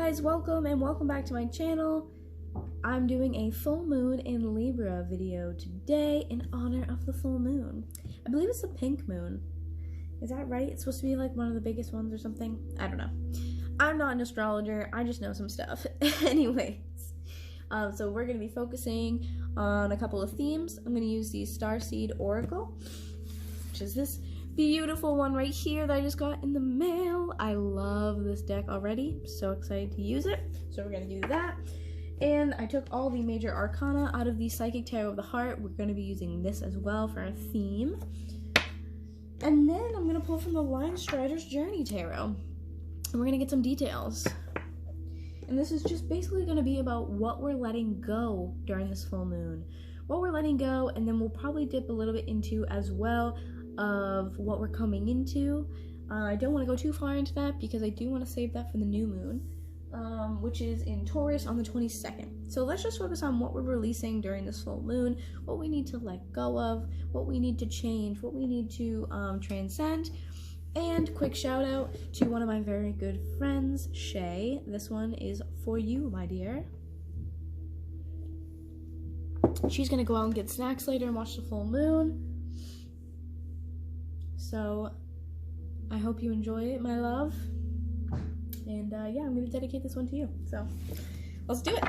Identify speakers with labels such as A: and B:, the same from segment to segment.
A: guys, welcome back to my channel. I'm doing a full moon in Libra video today in honor of the full moon. I believe it's the pink moon. Is that right? It's supposed to be like one of the biggest ones or something. I don't know. I'm not an astrologer. I just know some stuff. Anyways, so we're going to be focusing on a couple of themes. I'm going to use the Starseed Oracle, which is this beautiful one right here that I just got in the mail. I love this deck already. So excited to use it. So we're going to do that. And I took all the major arcana out of the Psychic Tarot of the Heart. We're going to be using this as well for our theme. And then I'm going to pull from the Lion Strider's Journey Tarot. And we're going to get some details. And this is just basically going to be about what we're letting go during this full moon. What we're letting go, and then we'll probably dip a little bit into as well of what we're coming into. I don't want to go too far into that because I do want to save that for the new moon, which is in Taurus on the 22nd. So let's just focus on what we're releasing during this full moon, what we need to let go of, what we need to change, what we need to transcend. And quick shout out to one of my very good friends, Shay. This one is for you, my dear. She's gonna go out and get snacks later and watch the full moon. So I hope you enjoy it, my love. And yeah, I'm gonna dedicate this one to you. So let's do it.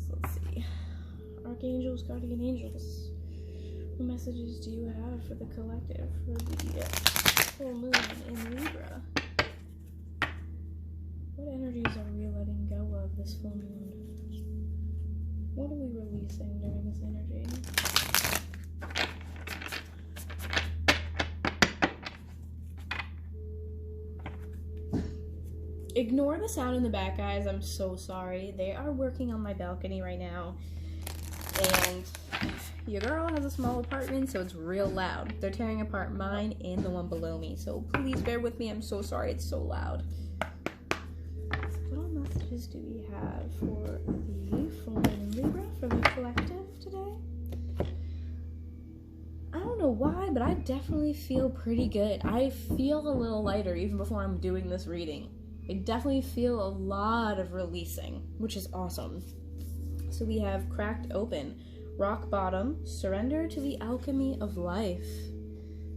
A: So let's see. Archangels, guardian angels. What messages do you have for the collective for the full moon in Libra? What energies are we letting go of this full moon? What are we releasing during this energy? Ignore the sound in the back, guys. I'm so sorry. They are working on my balcony right now. And your girl has a small apartment, so it's real loud. They're tearing apart mine and the one below me. So please bear with me. I'm so sorry. It's so loud. What all messages do we have for the full moon in Libra, for the collective today? I don't know why, but I definitely feel pretty good. I feel a little lighter even before I'm doing this reading. I definitely feel a lot of releasing, which is awesome. So we have Cracked Open, Rock Bottom, Surrender to the Alchemy of Life.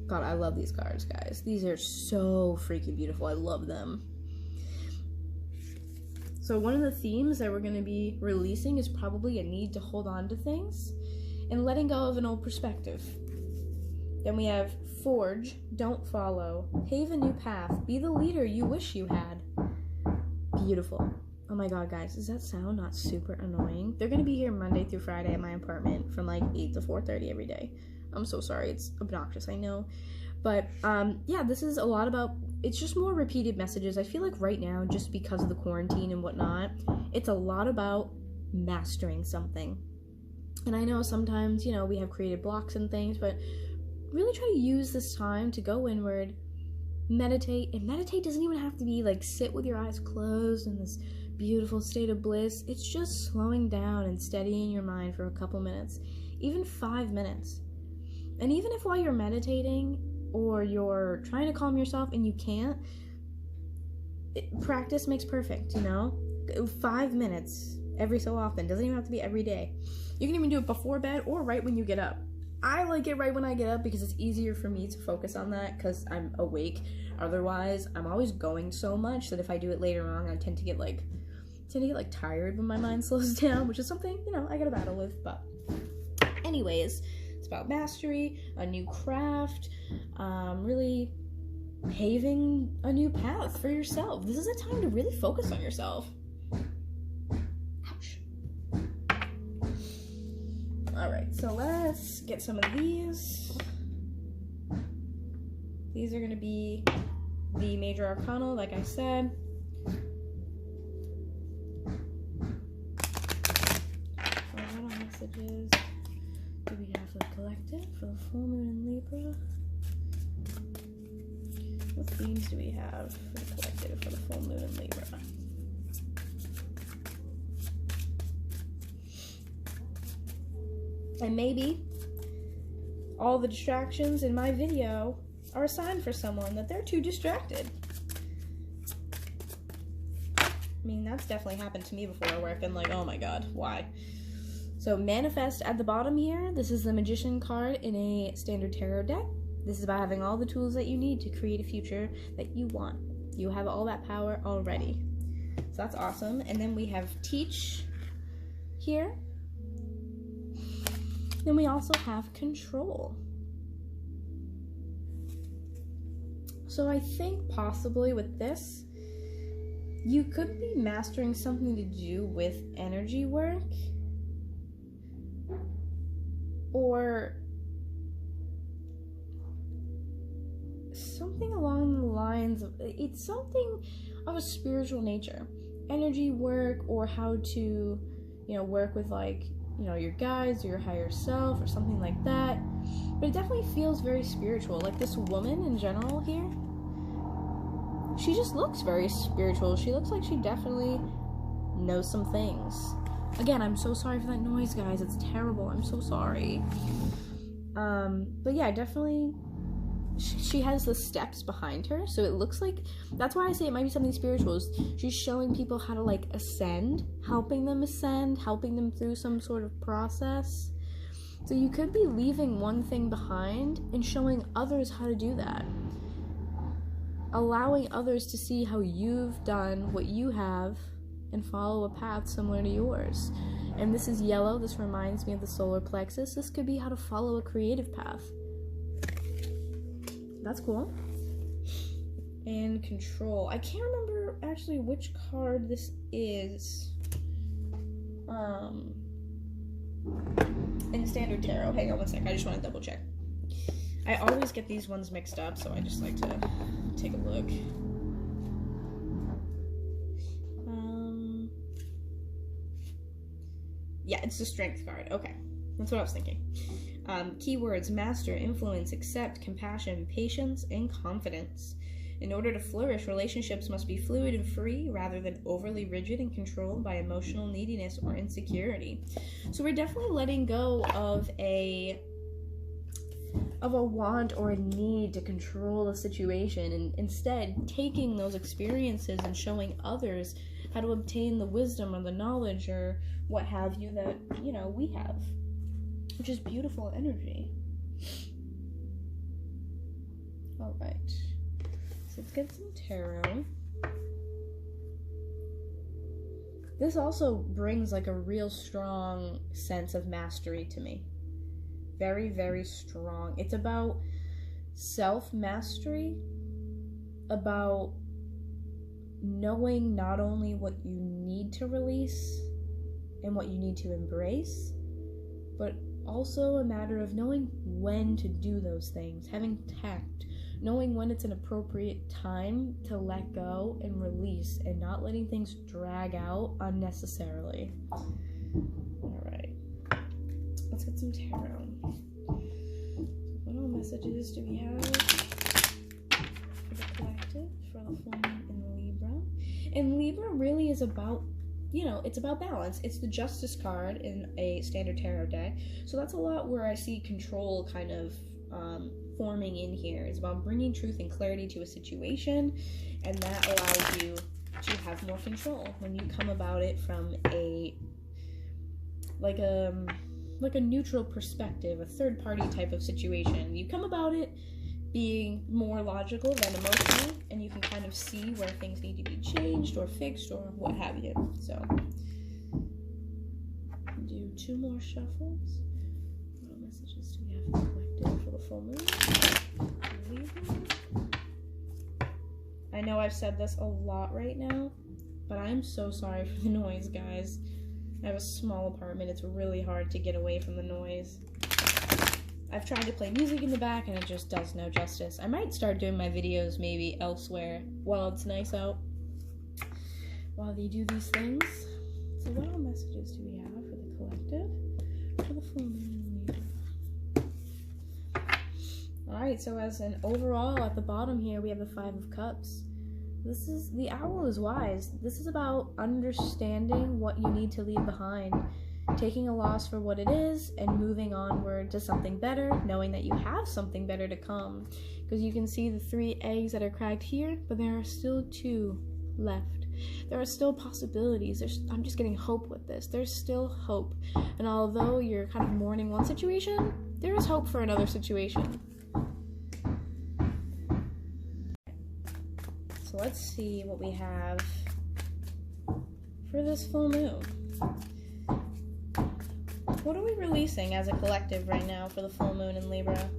A: God, I love these cards, guys. These are so freaking beautiful. I love them. So one of the themes that we're going to be releasing is probably a need to hold on to things and letting go of an old perspective. Then we have Forge, Don't Follow, Pave a New Path, Be the Leader You Wish You Had. Beautiful. Oh my god, guys, does that sound not super annoying? They're going to be here Monday through Friday at my apartment from like 8 to 4:30 every day. I'm so sorry, it's obnoxious, I know. But, yeah, this is a lot about, it's just more repeated messages. I feel like right now, just because of the quarantine and whatnot, it's a lot about mastering something. And I know sometimes, you know, we have creative blocks and things, but really try to use this time to go inward, meditate. And meditate doesn't even have to be like sit with your eyes closed in this beautiful state of bliss. It's just slowing down and steadying your mind for a couple minutes, even 5 minutes. And even if while you're meditating or you're trying to calm yourself and you can't, practice makes perfect, you know? 5 minutes every so often. Doesn't even have to be every day. You can even do it before bed or right when you get up. I like it right when I get up because it's easier for me to focus on that because I'm awake. Otherwise, I'm always going so much that if I do it later on, I tend to get like tired when my mind slows down, which is something, you know, I gotta battle with. But anyways, it's about mastery, a new craft, really paving a new path for yourself. This is a time to really focus on yourself. Ouch. Alright, so let's get some of these. These are going to be the major arcana, like I said. What messages do we have for the collective, for the full moon in Libra? What themes do we have for the collective, for the full moon in Libra? And maybe all the distractions in my video are a sign for someone that they're too distracted. mean, that's definitely happened to me before where I've been like, oh my god, why? So manifest at the bottom here. This is the Magician card in a standard tarot deck. This is about having all the tools that you need to create a future that you want. You have all that power already. So that's awesome. And then we have teach here. Then we also have control. So I think possibly with this, you could be mastering something to do with energy work, or something along the lines of, it's something of a spiritual nature. Energy work, or how to, you know, work with like, you know, your guides or your higher self or something like that. But it definitely feels very spiritual. Like this woman in general here, she just looks very spiritual. She looks like she definitely knows some things. Again, I'm so sorry for that noise, guys. It's terrible. I'm so sorry. But yeah, definitely she has the steps behind her, so it looks like, that's why I say it might be something spiritual. She's showing people how to like ascend, helping them ascend, helping them through some sort of process. So you could be leaving one thing behind and showing others how to do that, allowing others to see how you've done what you have and follow a path similar to yours. And this is yellow. This reminds me of the solar plexus. This could be how to follow a creative path. That's cool. And control. I can't remember actually which card this is. In standard tarot. Hang on one sec. I just want to double check. I always get these ones mixed up, so I just like to take a look. Yeah, it's the strength card. Okay, that's what I was thinking. Keywords: master, influence, accept, compassion, patience, and confidence. In order to flourish, relationships must be fluid and free rather than overly rigid and controlled by emotional neediness or insecurity. So we're definitely letting go of a want or a need to control a situation, and instead taking those experiences and showing others how to obtain the wisdom or the knowledge or what have you that, you know, we have, which is beautiful energy. All right, so let's get some tarot. This also brings like a real strong sense of mastery to me. Very, very strong. It's about self-mastery, about knowing not only what you need to release and what you need to embrace, but also a matter of knowing when to do those things, having tact, knowing when it's an appropriate time to let go and release, and not letting things drag out unnecessarily. All right, let's get some tarot. What all messages do we have for the collective for the full moon in Libra? And Libra really is about, you know, it's about balance. It's the Justice card in a standard tarot deck. So that's a lot where I see control kind of forming in here. It's about bringing truth and clarity to a situation, and that allows you to have more control when you come about it from a like a neutral perspective, a third party type of situation. You come about it being more logical than emotional, and you can kind of see where things need to be changed or fixed or what have you. So do 2 more shuffles. What messages do we have collected for the full moon? I know I've said this a lot right now, but I'm so sorry for the noise, guys. I have a small apartment. It's really hard to get away from the noise. I've tried to play music in the back and it just does no justice. I might start doing my videos maybe elsewhere while it's nice out, while they do these things. So what all messages do we have for the collective for the full moon in Libra? Alright, so as an overall at the bottom here we have the 5 of Cups. This is, the owl is wise. This is about understanding what you need to leave behind, taking a loss for what it is and moving onward to something better, knowing that you have something better to come. Because you can see the 3 eggs that are cracked here, but there are still 2 left. There are still possibilities. I'm just getting hope with this. There's still hope. And although you're kind of mourning one situation, there is hope for another situation. So let's see what we have for this full moon. What are we releasing as a collective right now for the full moon in Libra?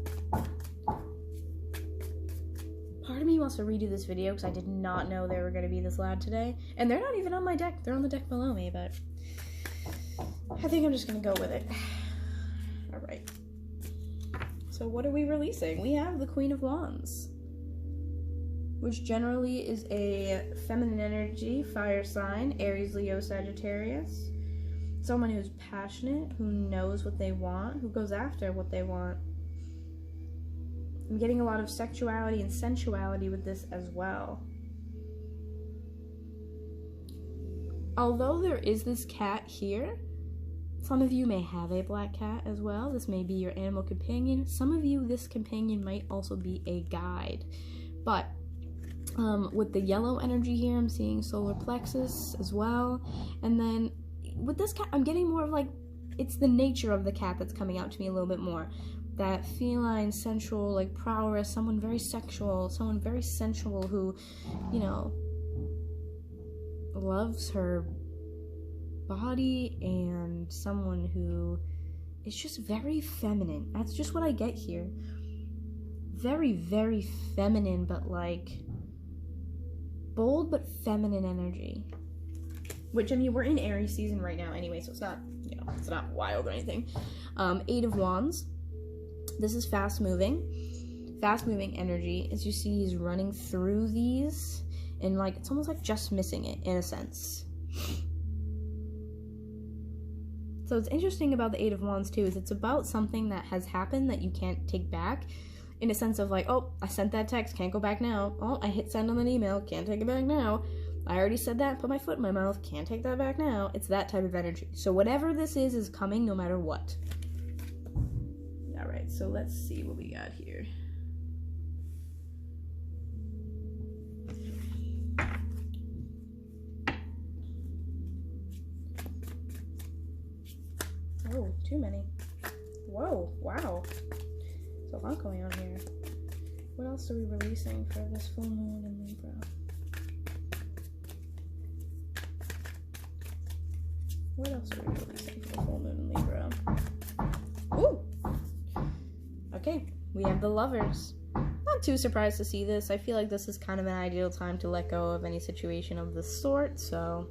A: Part of me wants to redo this video because I did not know they were going to be this loud today. And they're not even on my deck. They're on the deck below me, but I think I'm just going to go with it. Alright. So what are we releasing? We have the Queen of Wands, which generally is a feminine energy, fire sign, Aries, Leo, Sagittarius. Someone who's passionate, who knows what they want, who goes after what they want. I'm getting a lot of sexuality and sensuality with this as well. Although there is this cat here, some of you may have a black cat as well. This may be your animal companion. Some of you, this companion might also be a guide. But with the yellow energy here, I'm seeing solar plexus as well. And then with this cat, I'm getting more of like, it's the nature of the cat that's coming out to me a little bit more. That feline, sensual, like prowess, someone very sexual, someone very sensual who, you know, loves her body, and someone who is just very feminine. That's just what I get here. Very, very feminine, but like bold but feminine energy. Which, I mean, we're in Aries season right now anyway, so it's not, you know, it's not wild or anything. 8 of Wands. This is fast-moving energy. As you see, he's running through these, and like, it's almost like just missing it, in a sense. So what's interesting about the 8 of Wands, too, is it's about something that has happened that you can't take back, in a sense of like, oh, I sent that text, can't go back now. Oh, I hit send on that email, can't take it back now. I already said that, put my foot in my mouth, can't take that back now. It's that type of energy. So whatever this is coming no matter what. Alright, so let's see what we got here. Oh, too many. Whoa, wow. There's a lot going on here. What else are we releasing for this full moon in Libra? What else are we releasing for the full moon in Libra? Ooh! Okay, we have the Lovers. Not too surprised to see this. I feel like this is kind of an ideal time to let go of any situation of this sort, so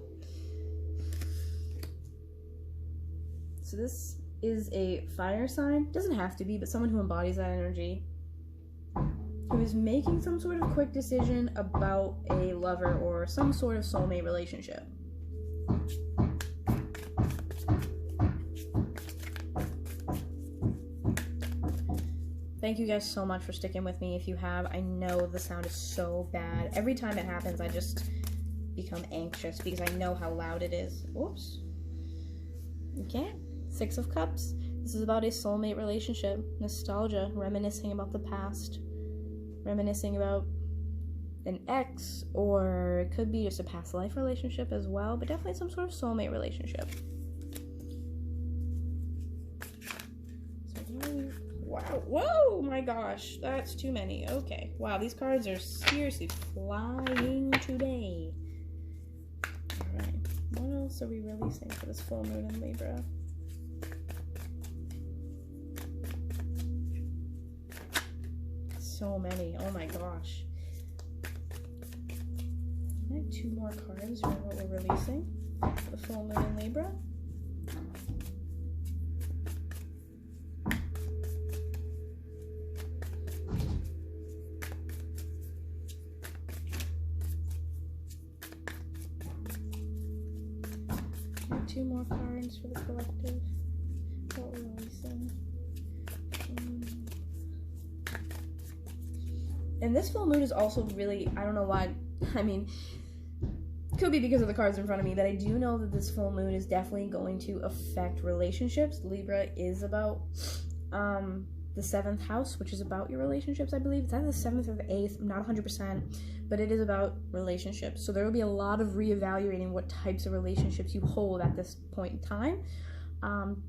A: this is a fire sign. Doesn't have to be, but someone who embodies that energy. Who is making some sort of quick decision about a lover or some sort of soulmate relationship. Thank you guys so much for sticking with me if you have. I know the sound is so bad. Every time it happens, I just become anxious because I know how loud it is. Whoops. Okay. 6 of Cups. This is about a soulmate relationship. Nostalgia. Reminiscing about the past. Reminiscing about an ex, or it could be just a past life relationship as well, but definitely some sort of soulmate relationship. So what are we... Wow. Whoa, my gosh. That's too many. Okay. Wow, these cards are seriously flying today. Alright. What else are we releasing for this full moon in Libra? So many. Oh my gosh. I have 2 more cards for what we're releasing for the full moon in Libra. And 2 more cards for the collective. What we're releasing. And this full moon is also really, I don't know why, I mean, could be because of the cards in front of me, but I do know that this full moon is definitely going to affect relationships. Libra is about the 7th house, which is about your relationships, I believe. It's either the 7th or the 8th. I'm not 100%, but it is about relationships. So there will be a lot of reevaluating what types of relationships you hold at this point in time.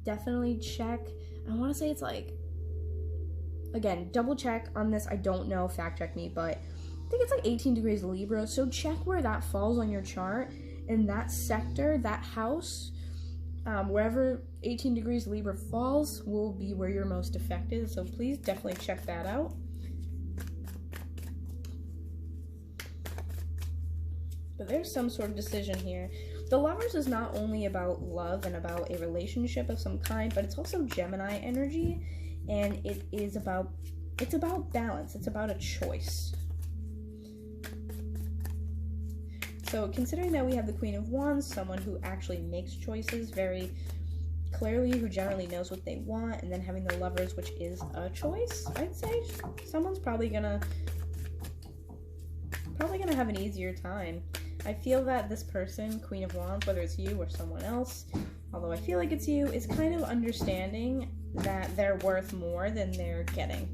A: Definitely check. I want to say it's like, again, double check on this. I don't know, fact check me, but I think it's like 18 degrees Libra. So check where that falls on your chart. In that sector, that house, wherever 18 degrees Libra falls will be where you're most affected. So please definitely check that out. But there's some sort of decision here. The Lovers is not only about love and about a relationship of some kind, but it's also Gemini energy, and it's about balance. It's about a choice. So considering that we have the Queen of Wands, someone who actually makes choices very clearly, who generally knows what they want, and then having the Lovers, which is a choice, I'd say someone's probably gonna have an easier time. I feel that this person, Queen of Wands, whether it's you or someone else, although I feel like it's you, is kind of understanding that they're worth more than they're getting.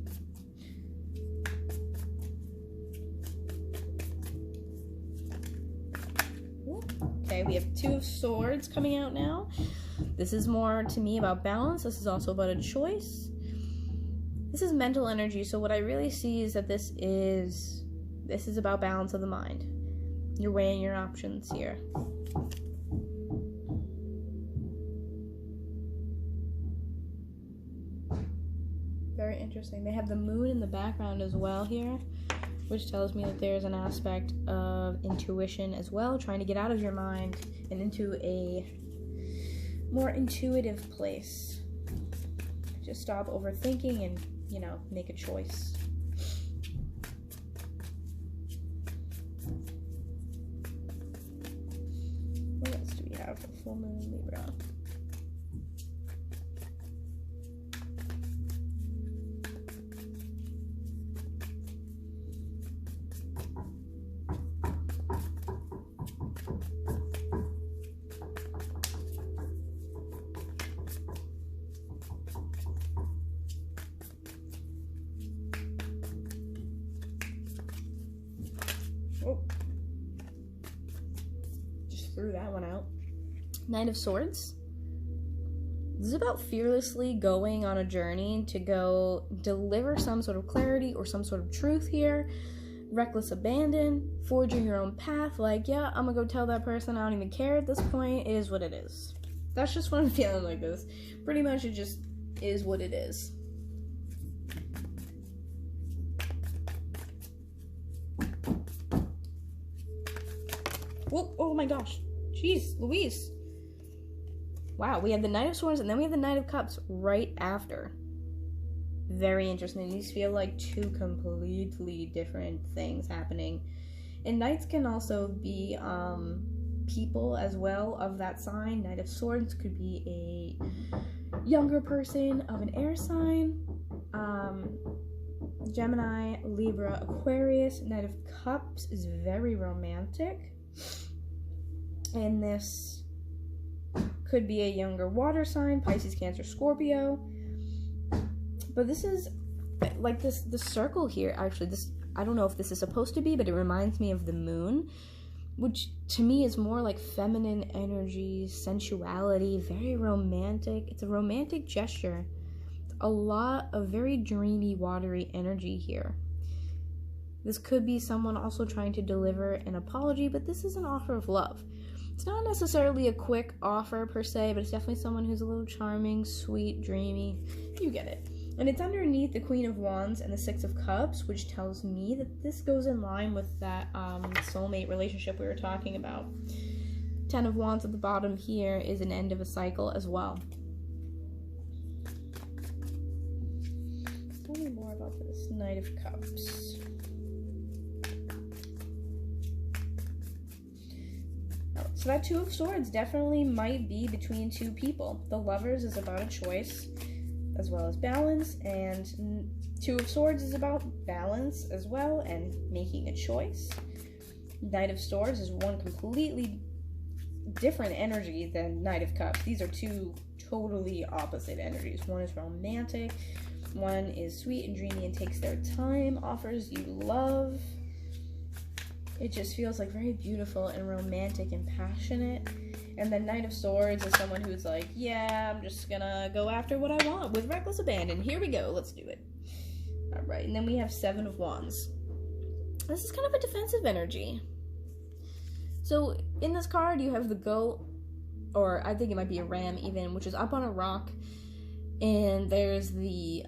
A: Okay, we have 2 of Swords coming out now. This is more, to me, about balance. This is also about a choice. This is mental energy, so what I really see is that this is about balance of the mind. You're weighing your options here. Very interesting. They have the moon in the background as well here, which tells me that there's an aspect of intuition as well, trying to get out of your mind and into a more intuitive place. Just stop overthinking and, make a choice. What else do we have for full moon Libra? Oh, just threw that one out. Knight of Swords. This is about fearlessly going on a journey to go deliver some sort of clarity or some sort of truth here. Reckless abandon, forging your own path. Like, yeah, I'm gonna go tell that person I don't even care at this point. It is what it is. That's just what I'm feeling like this. Pretty much it just is what it is. Whoa, oh my gosh. Jeez, Louise. Wow, we had the Knight of Swords and then we have the Knight of Cups right after. Very interesting. These feel like 2 completely different things happening. And Knights can also be people as well of that sign. Knight of Swords could be a younger person of an air sign. Gemini, Libra, Aquarius. Knight of Cups is very romantic. And this could be a younger water sign, Pisces, Cancer, Scorpio. But this is like the circle here, actually. This, I don't know if this is supposed to be, but it reminds me of the moon, which to me is more like feminine energy, sensuality, very romantic. It's a romantic gesture. A lot of very dreamy, watery energy here. This could be someone also trying to deliver an apology, but this is an offer of love. It's not necessarily a quick offer per se, but it's definitely someone who's a little charming, sweet, dreamy. You get it. And it's underneath the Queen of Wands and the 6 of Cups, which tells me that this goes in line with that soulmate relationship we were talking about. 10 of Wands at the bottom here is an end of a cycle as well. Tell me more about this Knight of Cups. So that 2 of Swords definitely might be between 2 people. The Lovers is about a choice as well as balance, and 2 of Swords is about balance as well and making a choice. Knight of Swords is one completely different energy than Knight of Cups. These are 2 totally opposite energies. One is romantic, One is sweet and dreamy and takes their time, offers you love. It just feels like very beautiful and romantic and passionate. And the Knight of Swords is someone who's like, yeah, I'm just gonna go after what I want with reckless abandon. Here we go, let's do it. All right, and then we have Seven of Wands. This is kind of a defensive energy. So in this card, you have the goat, or I think it might be a ram even, which is up on a rock. And there's the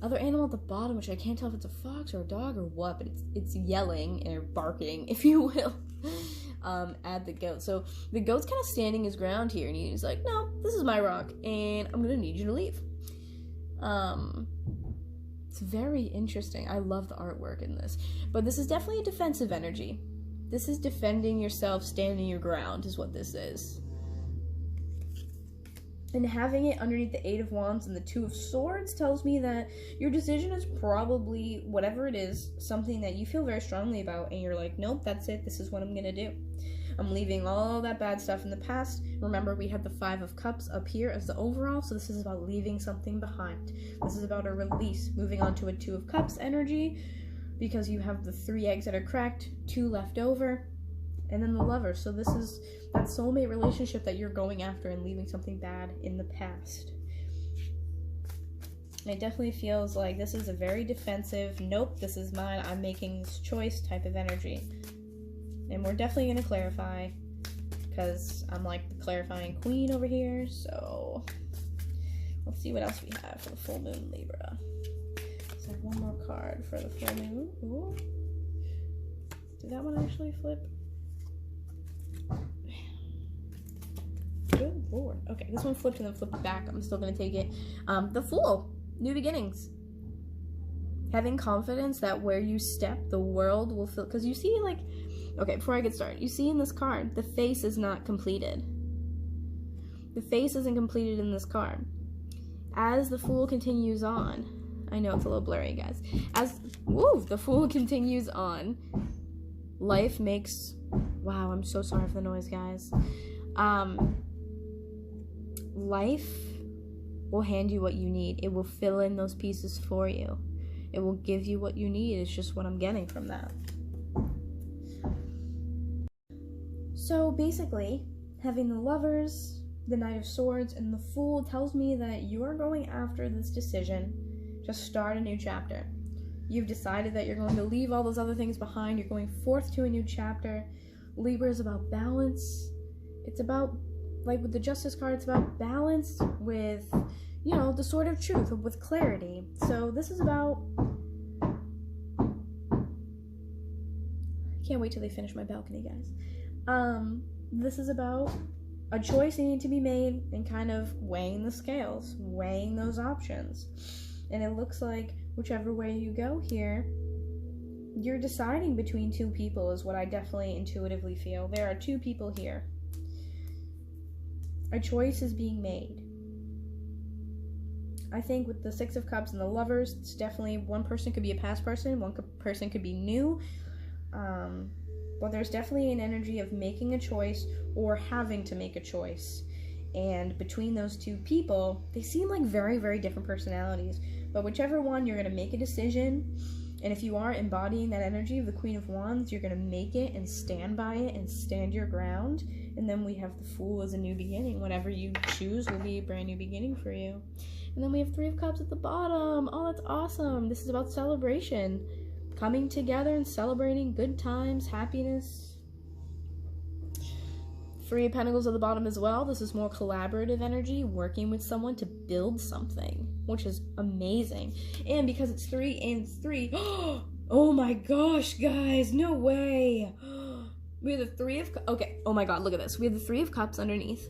A: other animal at the bottom, which I can't tell if it's a fox or a dog or what, but it's yelling or barking, if you will, at the goat. So the goat's kind of standing his ground here, and he's like, no, this is my rock, and I'm gonna need you to leave. It's very interesting. I love the artwork in this, but this is definitely a defensive energy. This is defending yourself, standing your ground is what this is. And having it underneath the Eight of Wands and the Two of Swords tells me that your decision is probably, whatever it is, something that you feel very strongly about, and you're like, nope, that's it, this is what I'm gonna do. I'm leaving all that bad stuff in the past. Remember, we had the Five of Cups up here as the overall, so this is about leaving something behind. This is about a release, moving on to a Two of Cups energy, because you have the 3 eggs that are cracked, 2 left over, and then the Lover. So this is that soulmate relationship that you're going after and leaving something bad in the past. And it definitely feels like this is a very defensive, nope, this is mine, I'm making this choice type of energy. And we're definitely going to clarify, because I'm like the clarifying queen over here. So let's see what else we have for the full moon Libra. So I have one more card for the full moon. Ooh. Did that one actually flip? Good lord. Okay, this one flipped and then flipped back. I'm still going to take it. The Fool. New beginnings. Having confidence that where you step, the world will feel... Because you see, like... Okay, before I get started, you see in this card, the face is not completed. The face isn't completed in this card. As the Fool continues on, I know it's a little blurry, guys. As, the Fool continues on, life makes, wow, I'm so sorry for the noise, guys. Life will hand you what you need. It will fill in those pieces for you. It will give you what you need. It's just what I'm getting from that. So basically, having the Lovers, the Knight of Swords, and the Fool tells me that you are going after this decision to start a new chapter. You've decided that you're going to leave all those other things behind. You're going forth to a new chapter. Libra is about balance. It's about, like with the Justice card, it's about balance with, you know, the Sword of Truth, with clarity. So this is about... I can't wait till they finish my balcony, guys. This is about a choice needing to be made and kind of weighing the scales, weighing those options. And it looks like whichever way you go here, you're deciding between 2 people is what I definitely intuitively feel. There are 2 people here. A choice is being made. I think with the Six of Cups and the Lovers, it's definitely one person could be a past person, one person could be new. But there's definitely an energy of making a choice or having to make a choice. And between those 2 people, they seem like very, very different personalities. But whichever one, you're going to make a decision. And if you are embodying that energy of the Queen of Wands, you're going to make it and stand by it and stand your ground. And then we have the Fool as a new beginning. Whatever you choose will be a brand new beginning for you. And then we have 3 of Cups at the bottom. Oh, that's awesome. This is about celebration. Coming together and celebrating good times, happiness. 3 of Pentacles at the bottom as well. This is more collaborative energy, working with someone to build something, which is amazing. And because it's 3 and 3, oh my gosh, guys, no way. We have the 3 of, okay, oh my god, look at this. We have the 3 of Cups underneath.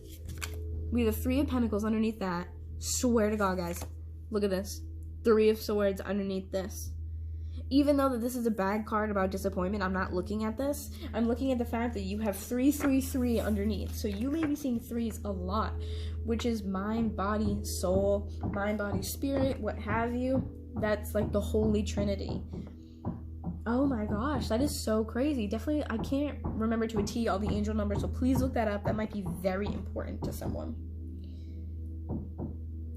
A: We have the 3 of Pentacles underneath that. Swear to god, guys, look at this. 3 of Swords underneath this. Even though that this is a bad card about disappointment, I'm not looking at this. I'm looking at the fact that you have 3, 3, 3 underneath. So you may be seeing 3s a lot, which is mind, body, soul, mind, body, spirit, what have you. That's like the Holy Trinity. Oh my gosh, that is so crazy. Definitely, I can't remember to a T all the angel numbers, so please look that up. That might be very important to someone.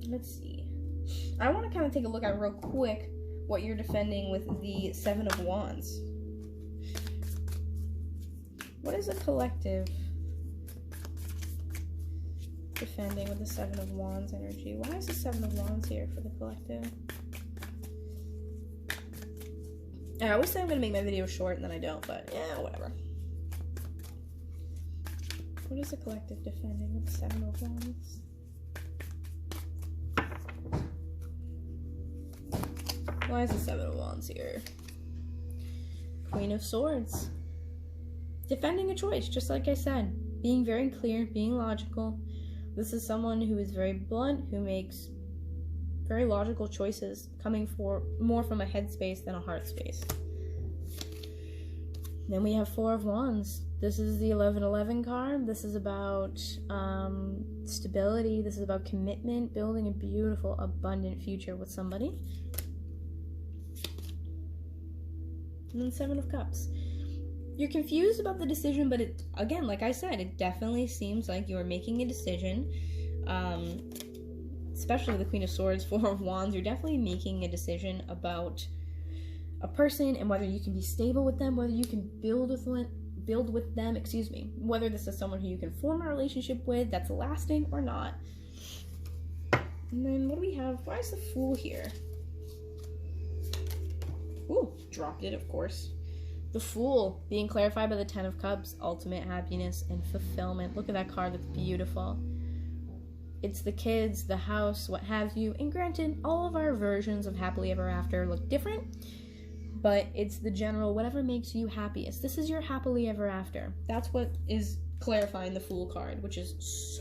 A: Let's see. I want to kind of take a look at real quick what you're defending with the Seven of Wands. What is the collective defending with the Seven of Wands energy? Why is the Seven of Wands here for the collective? I always say I'm going to make my video short and then I don't, but yeah, whatever. What is the collective defending with the Seven of Wands? Why is the Seven of Wands here? Queen of Swords. Defending a choice, just like I said. Being very clear, being logical. This is someone who is very blunt, who makes very logical choices, coming more from a head space than a heart space. Then we have Four of Wands. This is the 11-11 card. This is about stability. This is about commitment, building a beautiful, abundant future with somebody. And then Seven of Cups. You're confused about the decision, but it, again, like I said, it definitely seems like you're making a decision. Especially the Queen of Swords, Four of Wands, you're definitely making a decision about a person and whether you can be stable with them, whether you can build with them, whether this is someone who you can form a relationship with that's lasting or not. And then what do we have? Why is the Fool here? Ooh, dropped it, of course. The Fool being clarified by the Ten of Cups, ultimate happiness and fulfillment. Look at that card, that's beautiful. It's the kids, the house, what have you. And granted, all of our versions of happily ever after look different, but it's the general, whatever makes you happiest. This is your happily ever after. That's what is clarifying the Fool card, which is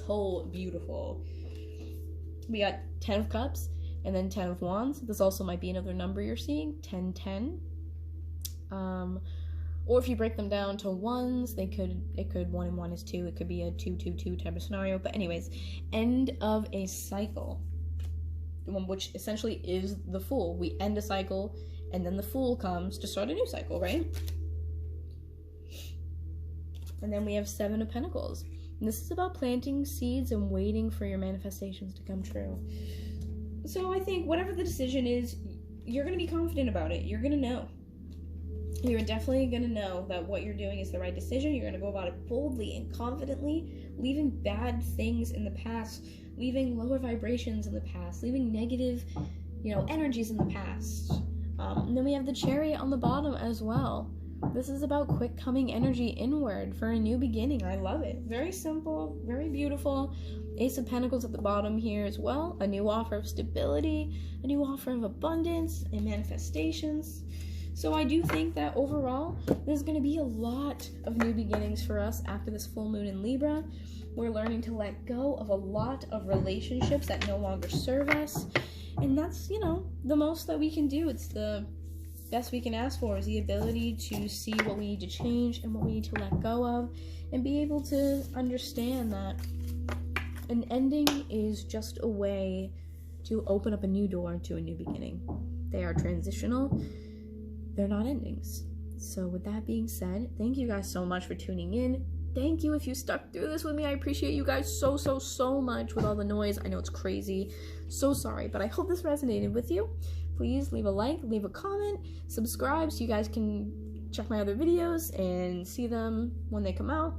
A: so beautiful. We got Ten of Cups and then Ten of Wands. This also might be another number you're seeing, 10-10. Or if you break them down to ones, it could 1 and 1 is 2. It could be a 2-2-2 type of scenario. But anyways, end of a cycle, which essentially is the Fool. We end a cycle, and then the Fool comes to start a new cycle, right? And then we have Seven of Pentacles. And this is about planting seeds and waiting for your manifestations to come true. So I think whatever the decision is, you're going to be confident about it. You're going to know. You're definitely going to know that what you're doing is the right decision. You're going to go about it boldly and confidently, leaving bad things in the past, leaving lower vibrations in the past, leaving negative, energies in the past. And then we have the Chariot on the bottom as well. This is about quick coming energy inward for a new beginning. I love it. Very simple, very beautiful. Ace of Pentacles at the bottom here as well. A new offer of stability, a new offer of abundance and manifestations. So I do think that overall, there's going to be a lot of new beginnings for us after this full moon in Libra. We're learning to let go of a lot of relationships that no longer serve us. And that's, the most that we can do. It's the best we can ask for, is the ability to see what we need to change and what we need to let go of, and be able to understand that an ending is just a way to open up a new door to a new beginning. They are transitional. They're not endings. So with that being said, thank you guys so much for tuning in. Thank you if you stuck through this with me. I appreciate you guys so much with all the noise. I know it's crazy. So sorry, but I hope this resonated with you. Please leave a like, leave a comment, subscribe so you guys can check my other videos and see them when they come out.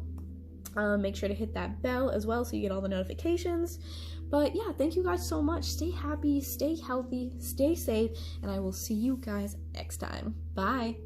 A: Make sure to hit that bell as well so you get all the notifications. But yeah, thank you guys so much. Stay happy, stay healthy, stay safe, and I will see you guys next time. Bye.